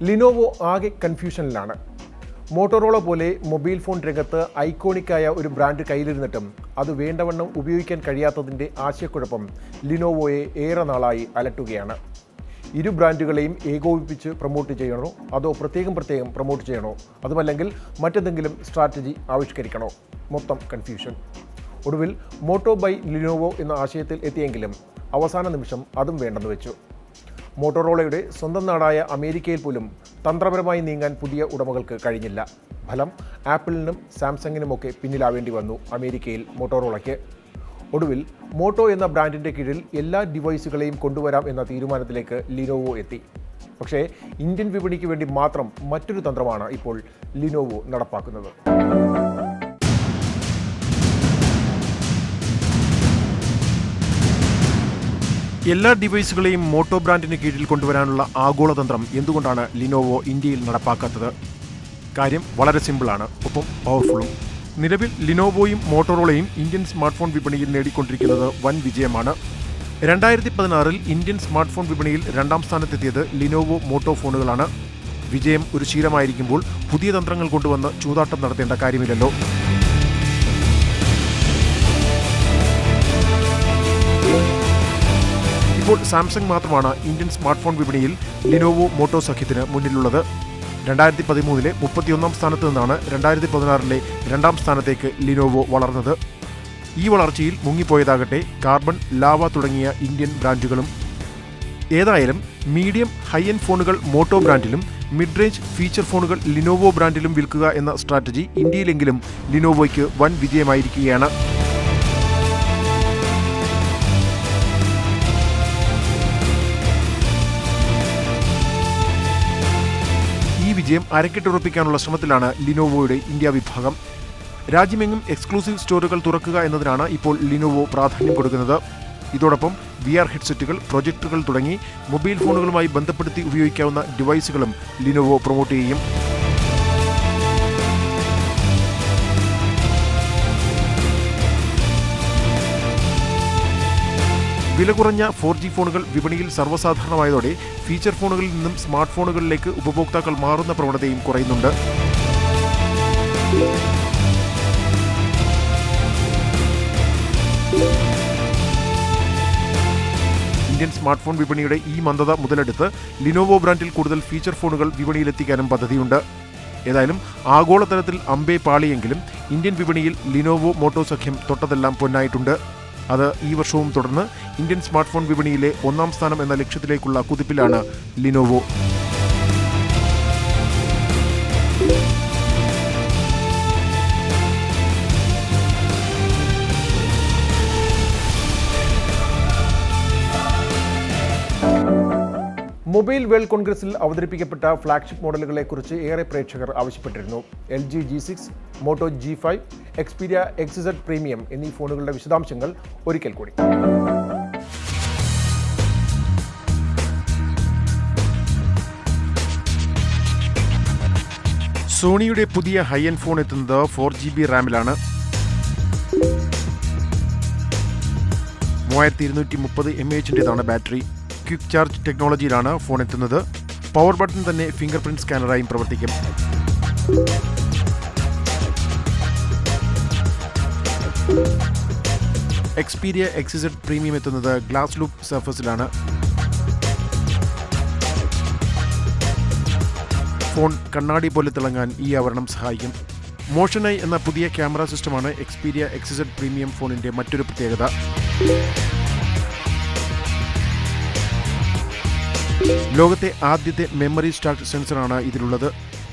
Lenovo ആകെ കൺഫ്യൂഷനിലാണ്. Motorola പോലെ mobile phone രംഗത്ത് ഐക്കോണിക്കായ ഒരു ബ്രാൻഡ് കയ്യിലിരുന്നിട്ടും അത് വേണ്ടവണ്ണം ഉപയോഗിക്കാൻ കഴിയാത്തതിൻ്റെ ആശയക്കുഴപ്പം ലിനോവോയെ ഏറെ നാളായി അലട്ടുകയാണ്. ഇരു ബ്രാൻഡുകളെയും ഏകോപിപ്പിച്ച് പ്രൊമോട്ട് ചെയ്യണോ, അതോ പ്രത്യേകം പ്രൊമോട്ട് ചെയ്യണോ, അതുമല്ലെങ്കിൽ മറ്റെന്തെങ്കിലും സ്ട്രാറ്റജി ആവിഷ്കരിക്കണോ? മൊത്തം കൺഫ്യൂഷൻ. ഒടുവിൽ മോട്ടോ ബൈ ലിനോവോ എന്ന ആശയത്തിൽ എത്തിയെങ്കിലും അവസാന നിമിഷം അതും വേണ്ടെന്ന് വെച്ചു. മോട്ടോറോളയുടെ സ്വന്തം നാടായ അമേരിക്കയിൽ പോലും തന്ത്രപരമായി നീങ്ങാൻ പുതിയ ഉടമകൾക്ക് കഴിഞ്ഞില്ല. ഫലം ആപ്പിളിനും സാംസങ്ങിനുമൊക്കെ പിന്നിലാവേണ്ടി വന്നു അമേരിക്കയിൽ മോട്ടോറോളയ്ക്ക്. ഒടുവിൽ മോട്ടോ എന്ന ബ്രാൻഡിൻ്റെ കീഴിൽ എല്ലാ ഡിവൈസുകളെയും കൊണ്ടുവരാം എന്ന തീരുമാനത്തിലേക്ക് ലിനോവോ എത്തി. പക്ഷേ ഇന്ത്യൻ വിപണിക്ക് വേണ്ടി മാത്രം മറ്റൊരു തന്ത്രമാണ് ഇപ്പോൾ ലിനോവോ നടപ്പാക്കുന്നത്. എല്ലാ ഡിവൈസുകളെയും മോട്ടോ ബ്രാൻഡിന് കീഴിൽ കൊണ്ടുവരാനുള്ള ആഗോളതന്ത്രം എന്തുകൊണ്ടാണ് ലിനോവോ ഇന്ത്യയിൽ നടപ്പാക്കാത്തത്? കാര്യം വളരെ സിമ്പിളാണ്, ഒപ്പം പവർഫുള്ളും. നിലവിൽ ലിനോവോയും മോട്ടോറോളയും ഇന്ത്യൻ സ്മാർട്ട് ഫോൺ വിപണിയിൽ നേടിക്കൊണ്ടിരിക്കുന്നത് വൻ വിജയമാണ്. 2016 ഇന്ത്യൻ സ്മാർട്ട് ഫോൺ വിപണിയിൽ 2ാം സ്ഥാനത്തെത്തിയത് ലിനോവോ മോട്ടോ ഫോണുകളാണ്. വിജയം ഒരു ശീലമായിരിക്കുമ്പോൾ പുതിയ തന്ത്രങ്ങൾ കൊണ്ടുവന്ന് ചൂതാട്ടം നടത്തേണ്ട കാര്യമില്ലല്ലോ. ഇപ്പോൾ സാംസങ് മാത്രമാണ് ഇന്ത്യൻ സ്മാർട്ട് ഫോൺ വിപണിയിൽ ലിനോവോ മോട്ടോ സഖ്യത്തിന് മുന്നിലുള്ളത്. 2013 31ാം സ്ഥാനത്ത് നിന്നാണ് 2016 2ാം സ്ഥാനത്തേക്ക് ലിനോവോ വളർന്നത്. ഈ വളർച്ചയിൽ മുങ്ങിപ്പോയതാകട്ടെ കാർബൺ, ലാവ തുടങ്ങിയ ഇന്ത്യൻ ബ്രാൻഡുകളും. ഏതായാലും മീഡിയം ഹൈ എൻഡ് ഫോണുകൾ മോട്ടോ ബ്രാൻഡിലും മിഡ് റേഞ്ച് ഫീച്ചർ ഫോണുകൾ ലിനോവോ ബ്രാൻഡിലും വിൽക്കുക എന്ന സ്ട്രാറ്റജി ഇന്ത്യയിലെങ്കിലും ലിനോവോയ്ക്ക് വൻ വിജയമായിരിക്കുകയാണ്. വിജയം അരക്കിട്ടുറപ്പിക്കാനുള്ള ശ്രമത്തിലാണ് ലിനോവോയുടെ ഇന്ത്യ വിഭാഗം. രാജ്യമെങ്ങും എക്സ്ക്ലൂസീവ് സ്റ്റോറുകൾ തുറക്കുക എന്നതിനാണ് ഇപ്പോൾ ലിനോവോ പ്രാധാന്യം കൊടുക്കുന്നത്. ഇതോടൊപ്പം VR ഹെഡ്സെറ്റുകൾ, പ്രൊജക്ടറുകൾ തുടങ്ങി മൊബൈൽ ഫോണുകളുമായി ബന്ധപ്പെടുത്തി ഉപയോഗിക്കാവുന്ന ഡിവൈസുകളും ലിനോവോ പ്രൊമോട്ട് ചെയ്യും. വില കുറഞ്ഞ 4G ഫോണുകൾ വിപണിയിൽ സർവ്വസാധാരണമായതോടെ ഫീച്ചർ ഫോണുകളിൽ നിന്നും സ്മാർട്ട് ഫോണുകളിലേക്ക് ഉപഭോക്താക്കൾ മാറുന്ന പ്രവണതയും കുറയുന്നുണ്ട്. ഇന്ത്യൻ സ്മാർട്ട് ഫോൺ വിപണിയുടെ ഈ മന്ദത മുതലെടുത്ത് ലിനോവോ ബ്രാൻഡിൽ കൂടുതൽ ഫീച്ചർ ഫോണുകൾ വിപണിയിലെത്തിക്കാനും പദ്ധതിയുണ്ട്. ഏതായാലും ആഗോളതലത്തിൽ അമ്പേ പാളിയെങ്കിലും ഇന്ത്യൻ വിപണിയിൽ ലിനോവോ മോട്ടോ സഖ്യം തൊട്ടതെല്ലാം പൊന്നായിട്ടുണ്ട്. അത് ഈ വർഷവും തുടർന്ന് ഇന്ത്യൻ സ്മാർട്ട് ഫോൺ വിപണിയിലെ 1ാം സ്ഥാനം എന്ന ലക്ഷ്യത്തിലേക്കുള്ള കുതിപ്പിലാണ് ലിനോവോ. മൊബൈൽ വേൾഡ് കോൺഗ്രസിൽ അവതരിപ്പിക്കപ്പെട്ട ഫ്ലാഗ്ഷിപ്പ് മോഡലുകളെക്കുറിച്ച് ഏറെ പ്രേക്ഷകർ ആവശ്യപ്പെട്ടിരുന്നു. LG G6, Moto G5, Xperia XZ premium എന്നീ ഫോണുകളുടെ വിശദാംശങ്ങൾ ഒരിക്കൽ കൂടി. സോണിയുടെ പുതിയ ഹൈ എൻഡ് ഫോൺ എത്തുന്നത് 4GB റാമിലാണ്. 3230 mAh ബാറ്ററി. ക്വിക്ക് ചാർജ് ടെക്നോളജിയിലാണ് ഫോൺ എത്തുന്നത്. പവർ ബട്ടൺ തന്നെ ഫിംഗർ പ്രിന്റ് സ്കാനറായും പ്രവർത്തിക്കും. എക്സ്പീരിയ XZ പ്രീമിയം എത്തുന്നത് ഗ്ലാസ് ലൂപ്പ് സർഫസിലാണ്. ഫോൺ കണ്ണാടി പോലെ തിളങ്ങാൻ ഈ ആവരണം സഹായിക്കും. മോഷൻ ഐ എന്ന പുതിയ ക്യാമറ സിസ്റ്റമാണ് എക്സ്പീരിയ XZ പ്രീമിയം ഫോണിന്റെ മറ്റൊരു പ്രത്യേകത. ലോകത്തെ ആദ്യത്തെ മെമ്മറി സ്റ്റാർട്ട് സെൻസറാണ് ഇതിലുള്ളത്.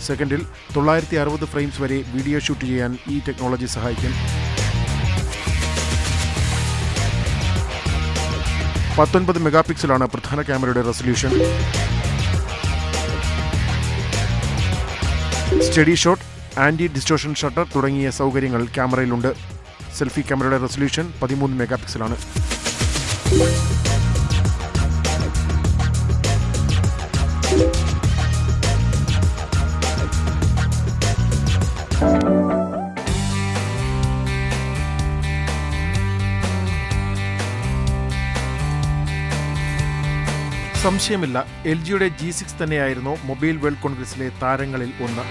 സെക്കൻഡിൽ 960 ഫ്രെയിംസ് വരെ വീഡിയോ ഷൂട്ട് ചെയ്യാൻ ഈ ടെക്നോളജി സഹായിക്കും. 19 മെഗാപിക്സലാണ് പ്രധാന ക്യാമറയുടെ resolution. Steady shot, anti distortion shutter തുടങ്ങിയ സൗകര്യങ്ങൾ ക്യാമറയിലുണ്ട്. സെൽഫി ക്യാമറയുടെ റെസൊല്യൂഷൻ 13 മെഗാപിക്സലാണ്. സംശയമില്ല, LGയുടെ G6 തന്നെയായിരുന്നു മൊബൈൽ വേൾഡ് കോൺഗ്രസിലെ താരങ്ങളിൽ ഒന്ന്.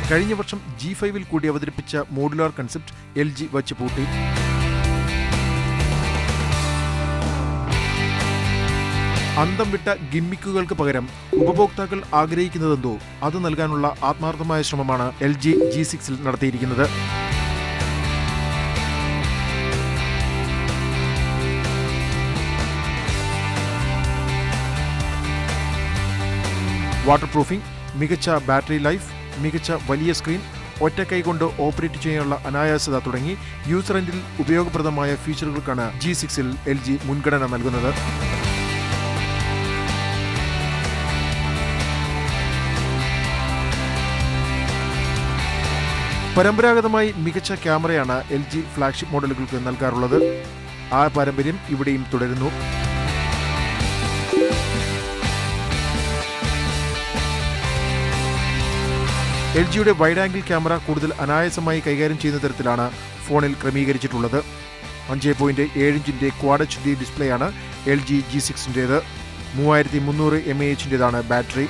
കഴിഞ്ഞ വർഷം G5-ൽ കൂടി അവതരിപ്പിച്ച മോഡുലാർ കൺസെപ്റ്റ് LG വച്ചുപൂട്ടി. അന്തം വിട്ട ഗിമ്മിക്കുകൾക്ക് പകരം ഉപഭോക്താക്കൾ ആഗ്രഹിക്കുന്നതെന്തോ അത് നൽകാനുള്ള ആത്മാർത്ഥമായ ശ്രമമാണ് LG G6-ൽ നടത്തിയിരിക്കുന്നത്. വാട്ടർ പ്രൂഫിംഗ്, മികച്ച ബാറ്ററി ലൈഫ്, മികച്ച വലിയ സ്ക്രീൻ, ഒറ്റ കൈകൊണ്ട് ഓപ്പറേറ്റ് ചെയ്യാനുള്ള അനായാസത തുടങ്ങി യൂസർ എൻഡിൽ ഉപയോഗപ്രദമായ ഫീച്ചറുകൾക്കാണ് G6-ൽ LG മുൻഗണന നൽകുന്നത്. പരമ്പരാഗതമായി മികച്ച ക്യാമറയാണ് LG ഫ്ലാഗ്ഷിപ്പ് മോഡലുകൾക്ക് നൽകാറുള്ളത്. ആ പാരമ്പര്യം ഇവിടെയും തുടരുന്നു. LGയുടെ വൈഡ് ആംഗിൾ ക്യാമറ കൂടുതൽ അനായാസമായി കൈകാര്യം ചെയ്യുന്ന തരത്തിലാണ് ഫോണിൽ ക്രമീകരിച്ചിട്ടുള്ളത്. 5.7 ഇഞ്ചിന്റെ ക്വാഡ് HD ഡിസ്പ്ലേയാണ് LG G6-ന്റേത്. 3300 mAh-ന്റേതാണ് ബാറ്ററി.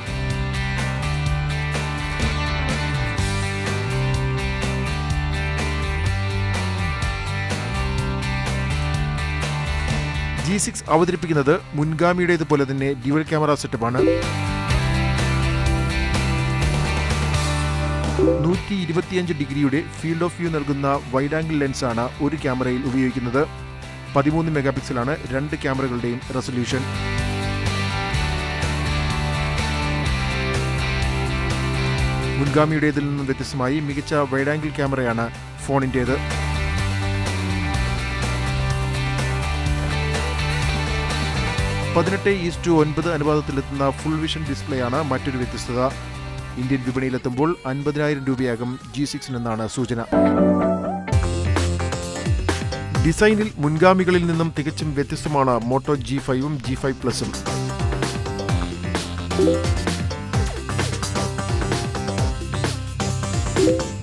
G6 അവതരിപ്പിക്കുന്നത് മുൻഗാമിയുടേതുപോലെ തന്നെ ഡ്യുവൽ ക്യാമറ സെറ്റപ്പാണ്. 125 ഡിഗ്രിയുടെ ഫീൽഡ് ഓഫ് വ്യൂ നൽകുന്ന വൈഡ് ആംഗിൾ ലെൻസാണ് ഒരു ക്യാമറയിൽ ഉപയോഗിക്കുന്നത്. 13 മെഗാപിക്സലാണ് രണ്ട് ക്യാമറകളുടെയും റെസൊല്യൂഷൻ. മുൻഗാമിയുടേതിൽ നിന്നും വ്യത്യസ്തമായി മികച്ച വൈഡ് ആംഗിൾ ക്യാമറയാണ് ഫോണിൻ്റേത്. 18:9 അനുപാതത്തിലെത്തുന്ന ഫുൾ വിഷൻ ഡിസ്പ്ലേയാണ് മറ്റൊരു വ്യത്യസ്തത. ഇന്ത്യൻ വിപണിയിലെത്തുമ്പോൾ 50,000 രൂപയാകും G6-നെന്നാണ് സൂചന. ഡിസൈനിൽ മുൻഗാമികളിൽ നിന്നും തികച്ചും വ്യത്യസ്തമാണ് മോട്ടോ G5-ഉം G5 Plus-ഉം.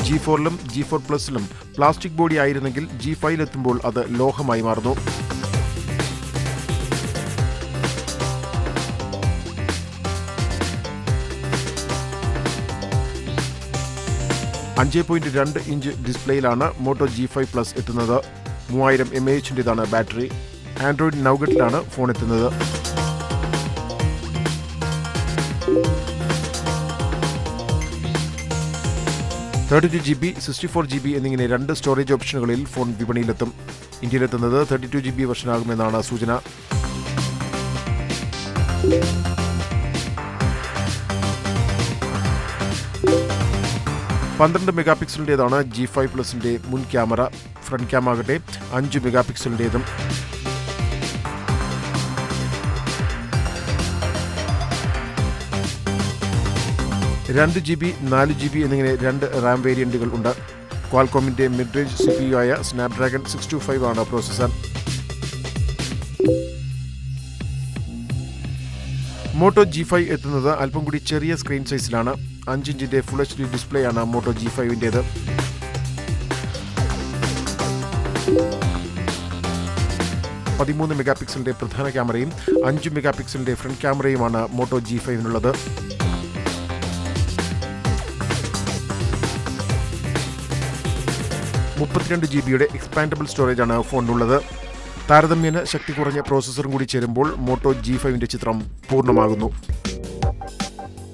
G4-ലും G4 Plus-ലും പ്ലാസ്റ്റിക് ബോഡി ആയിരുന്നെങ്കിൽ G5-ലെത്തുമ്പോൾ അത് ലോഹമായി മാറുന്നു. .2 ഇഞ്ച് ഡിസ്പ്ലേയിലാണ് മോട്ടോ G5 Plus എത്തുന്നത്. 3000 mAh-ന്റേതാണ് ബാറ്ററി. ആൻഡ്രോയിഡ് നൗഗട്ടിലാണ് ഫോൺ എത്തുന്നത്. GB, 64GB എന്നിങ്ങനെ രണ്ട് സ്റ്റോറേജ് ഓപ്ഷനുകളിൽ ഫോൺ വിപണിയിലെത്തും. ഇന്ത്യയിലെത്തുന്നത് 32GB വെർഷനാകുമെന്നാണ് സൂചന. .12 മെഗാപിക്സലിൻ്റേതാണ് G5 Plus-ന്റെ മുൻ ക്യാമറ. ഫ്രണ്ട് ക്യാമറ ആകട്ടെ 5 മെഗാപിക്സലിൻ്റേതും. GB, 4GB എന്നിങ്ങനെ രണ്ട് റാം വേരിയന്റുകൾ ഉണ്ട്. ക്വാൾകോമിന്റെ മിഡ് റേഞ്ച് CPU ആയ സ്നാപ്ഡ്രാഗൺ 625 ആണ് പ്രോസസർ. മോട്ടോ G5 എത്തുന്നത് അല്പം കൂടി ചെറിയ സ്ക്രീൻ സൈസിലാണ്. 5 ഇഞ്ചിന്റെ ഫുൾ HD ഡിസ്പ്ലേ ആണ് മോട്ടോ G5-ന്റേത്. 13 മെഗാപിക്സലിന്റെ പ്രധാന ക്യാമറയും 5 മെഗാപിക്സലിന്റെ ഫ്രണ്ട് ക്യാമറയുമാണ് മോട്ടോ G5-നുള്ളത്. 32GB എക്സ്പാൻഡബിൾ സ്റ്റോറേജാണ് ഫോണിനുള്ളത്. താരതമ്യേന ശക്തി കുറഞ്ഞ പ്രോസസ്സറും കൂടി ചേരുമ്പോൾ മോട്ടോ G5-ന്റെ ചിത്രം പൂർണ്ണമാകുന്നു.